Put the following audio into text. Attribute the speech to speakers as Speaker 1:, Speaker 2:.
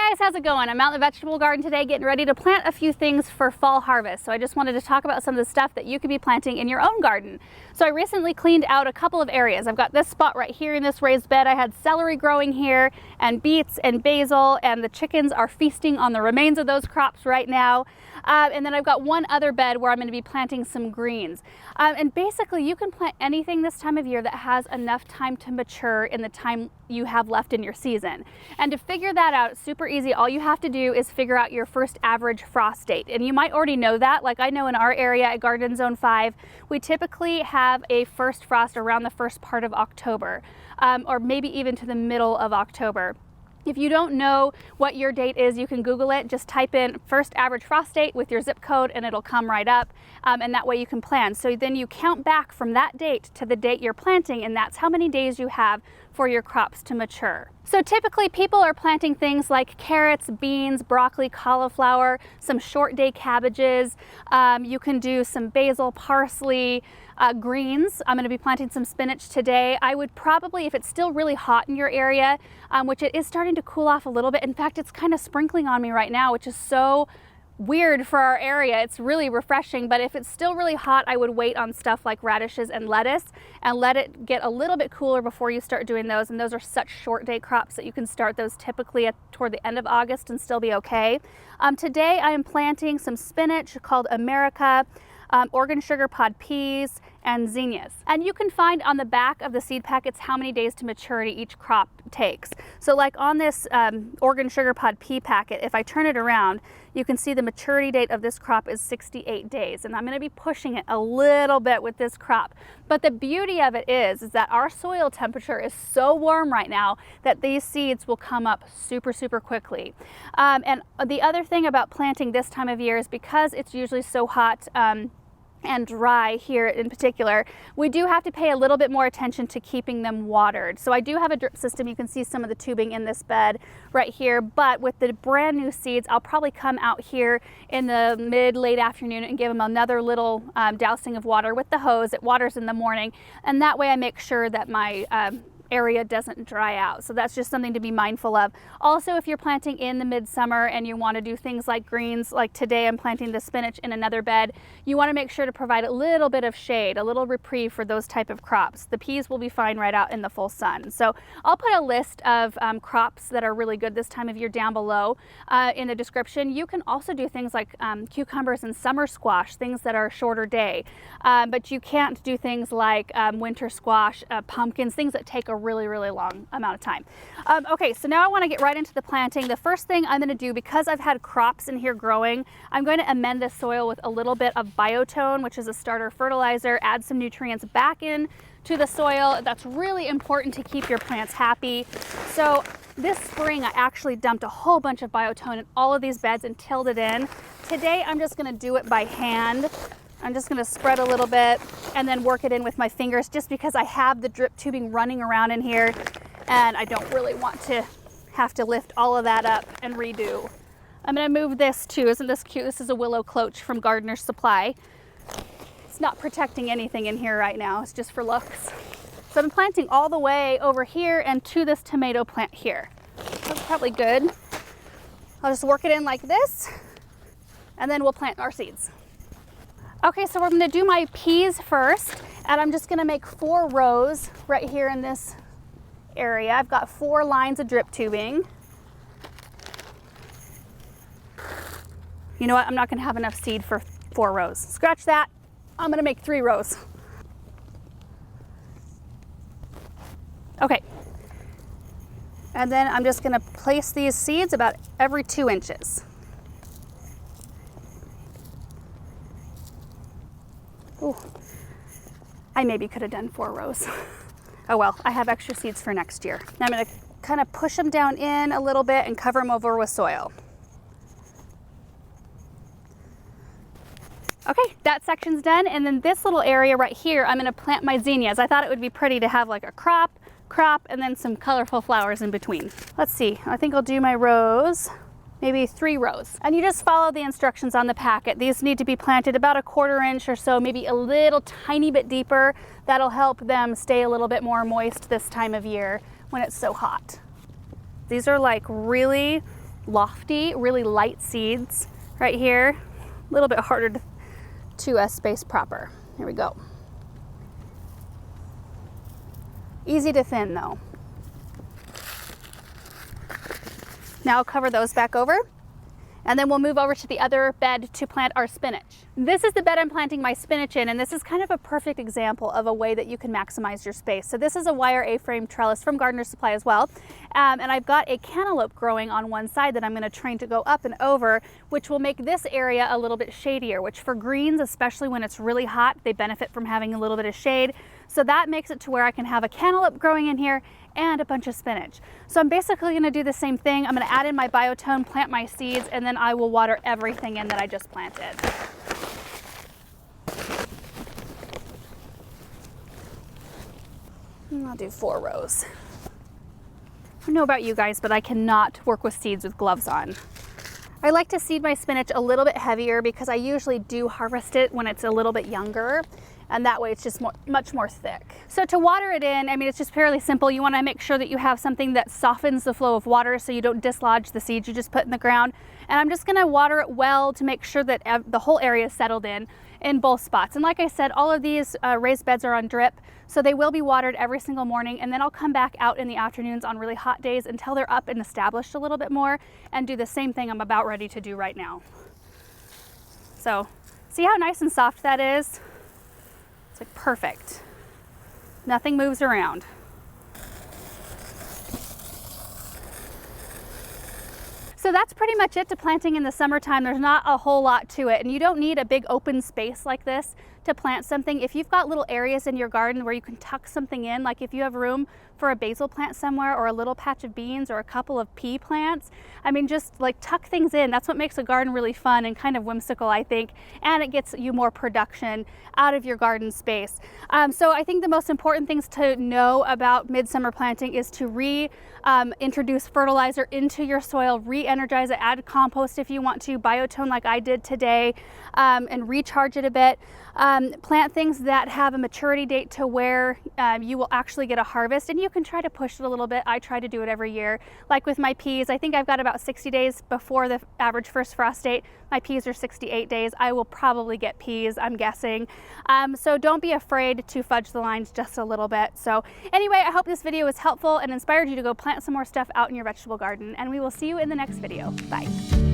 Speaker 1: Hey guys, how's it going? I'm out in the vegetable garden today getting ready to plant a few things for fall harvest. So I just wanted to talk about some of the stuff that you could be planting in your own garden. So I recently cleaned out a couple of areas. I've got this spot right here in this raised bed. I had celery growing here and beets and basil, and the chickens are feasting on the remains of those crops right now. And then I've got one other bed where I'm going to be planting some greens. And basically you can plant anything this time of year that has enough time to mature in the time you have left in your season. And to figure that out, it's super easy. All you have to do is figure out your first average frost date. And you might already know that. Like I know in our area at Garden Zone 5, we typically have a first frost around the first part of October, or maybe even to the middle of October. If you don't know what your date is, you can Google it. Just type in first average frost date with your zip code and it'll come right up. And that way you can plan. So then you count back from that date to the date you're planting, and that's how many days you have for your crops to mature. So typically people are planting things like carrots, beans, broccoli, cauliflower, some short day cabbages. You can do some basil, parsley, greens. I'm going to be planting some spinach today. I would probably, if it's still really hot in your area, which it is starting to cool off a little bit. In fact, it's kind of sprinkling on me right now, which is so weird for our area. It's really refreshing, but if it's still really hot, I would wait on stuff like radishes and lettuce and let it get a little bit cooler before you start doing those. And those are such short day crops that you can start those typically toward the end of August and still be okay. Today I am planting some spinach called America, Oregon sugar pod peas, and zinnias. And you can find on the back of the seed packets how many days to maturity each crop takes. So like on this Oregon sugar pod pea packet, if I turn it around, you can see the maturity date of this crop is 68 days. And I'm going to be pushing it a little bit with this crop. But the beauty of it is that our soil temperature is so warm right now that these seeds will come up super, super quickly. And the other thing about planting this time of year is because it's usually so hot, and dry here in particular, we do have to pay a little bit more attention to keeping them watered. So I do have a drip system. You can see some of the tubing in this bed right here, but with the brand new seeds, I'll probably come out here in the late afternoon and give them another little dousing of water with the hose. It waters in the morning, and that way I make sure that my area doesn't dry out. So that's just something to be mindful of. Also, if you're planting in the midsummer and you want to do things like greens, like today I'm planting the spinach in another bed, you want to make sure to provide a little bit of shade, a little reprieve for those type of crops. The peas will be fine right out in the full sun. So I'll put a list of crops that are really good this time of year down below in the description. You can also do things like cucumbers and summer squash, things that are shorter day, but you can't do things like winter squash, pumpkins, things that take a really long amount of time. Okay, so now I want to get right into the planting. The first thing I'm going to do, because I've had crops in here growing, I'm going to amend the soil with a little bit of biotone, which is a starter fertilizer, add some nutrients back in to the soil. That's really important to keep your plants happy. So this spring I actually dumped a whole bunch of biotone in all of these beds and tilled it in. Today I'm just going to do it by hand. I'm just going to spread a little bit and then work it in with my fingers, just because I have the drip tubing running around in here and I don't really want to have to lift all of that up and redo. I'm going to move this too. Isn't this cute? This is a willow cloche from Gardener's Supply. It's not protecting anything in here right now. It's just for looks. So I'm planting all the way over here and to this tomato plant here. That's probably good. I'll just work it in like this and then we'll plant our seeds. Okay, so we're going to do my peas first, and I'm just going to make 4 rows right here in this area. I've got 4 lines of drip tubing. You know what? I'm not going to have enough seed for 4 rows. Scratch that. I'm going to make 3 rows. Okay. And then I'm just going to place these seeds about every 2 inches. Ooh, I maybe could have done 4 rows. Oh well, I have extra seeds for next year. Now I'm going to kind of push them down in a little bit and cover them over with soil. Okay, that section's done, and then this little area right here, I'm going to plant my zinnias. I thought it would be pretty to have like a crop, and then some colorful flowers in between. Let's see, I think I'll do my rows. Maybe 3 rows. And you just follow the instructions on the packet. These need to be planted about a 1/4 inch or so, maybe a little tiny bit deeper. That'll help them stay a little bit more moist this time of year when it's so hot. These are like really lofty, really light seeds right here. A little bit harder to space proper. Here we go. Easy to thin though. Now I'll cover those back over, and then we'll move over to the other bed to plant our spinach. This is the bed I'm planting my spinach in, and this is kind of a perfect example of a way that you can maximize your space. So this is a wire A-frame trellis from Gardener Supply as well. And I've got a cantaloupe growing on one side that I'm going to train to go up and over, which will make this area a little bit shadier, which for greens, especially when it's really hot, they benefit from having a little bit of shade. So that makes it to where I can have a cantaloupe growing in here and a bunch of spinach. So I'm basically going to do the same thing. I'm going to add in my biotone, plant my seeds, and then I will water everything in that I just planted. And I'll do 4 rows. I don't know about you guys, but I cannot work with seeds with gloves on. I like to seed my spinach a little bit heavier because I usually do harvest it when it's a little bit younger, and that way it's just much more thick. So to water it in, I mean, it's just fairly simple. You want to make sure that you have something that softens the flow of water so you don't dislodge the seeds you just put in the ground. And I'm just going to water it well to make sure that the whole area is settled in both spots. And like I said, all of these raised beds are on drip, so they will be watered every single morning, and then I'll come back out in the afternoons on really hot days until they're up and established a little bit more, and do the same thing I'm about ready to do right now. So see how nice and soft that is? It's like perfect. Nothing moves around. So that's pretty much it to planting in the summertime. There's not a whole lot to it, and you don't need a big open space like this to plant something. If you've got little areas in your garden where you can tuck something in, like if you have room for a basil plant somewhere or a little patch of beans or a couple of pea plants, I mean, just like tuck things in. That's what makes a garden really fun and kind of whimsical, I think, and it gets you more production out of your garden space. So I think the most important things to know about midsummer planting is to introduce fertilizer into your soil, re-energize it, add compost if you want to, biotone like I did today, and recharge it a bit. Plant things that have a maturity date to where you will actually get a harvest, and you can try to push it a little bit. I try to do it every year. Like with my peas, I think I've got about 60 days before the average first frost date. My peas are 68 days. I will probably get peas, I'm guessing. So don't be afraid to fudge the lines just a little bit. So anyway, I hope this video was helpful and inspired you to go plant some more stuff out in your vegetable garden, and we will see you in the next video. Bye.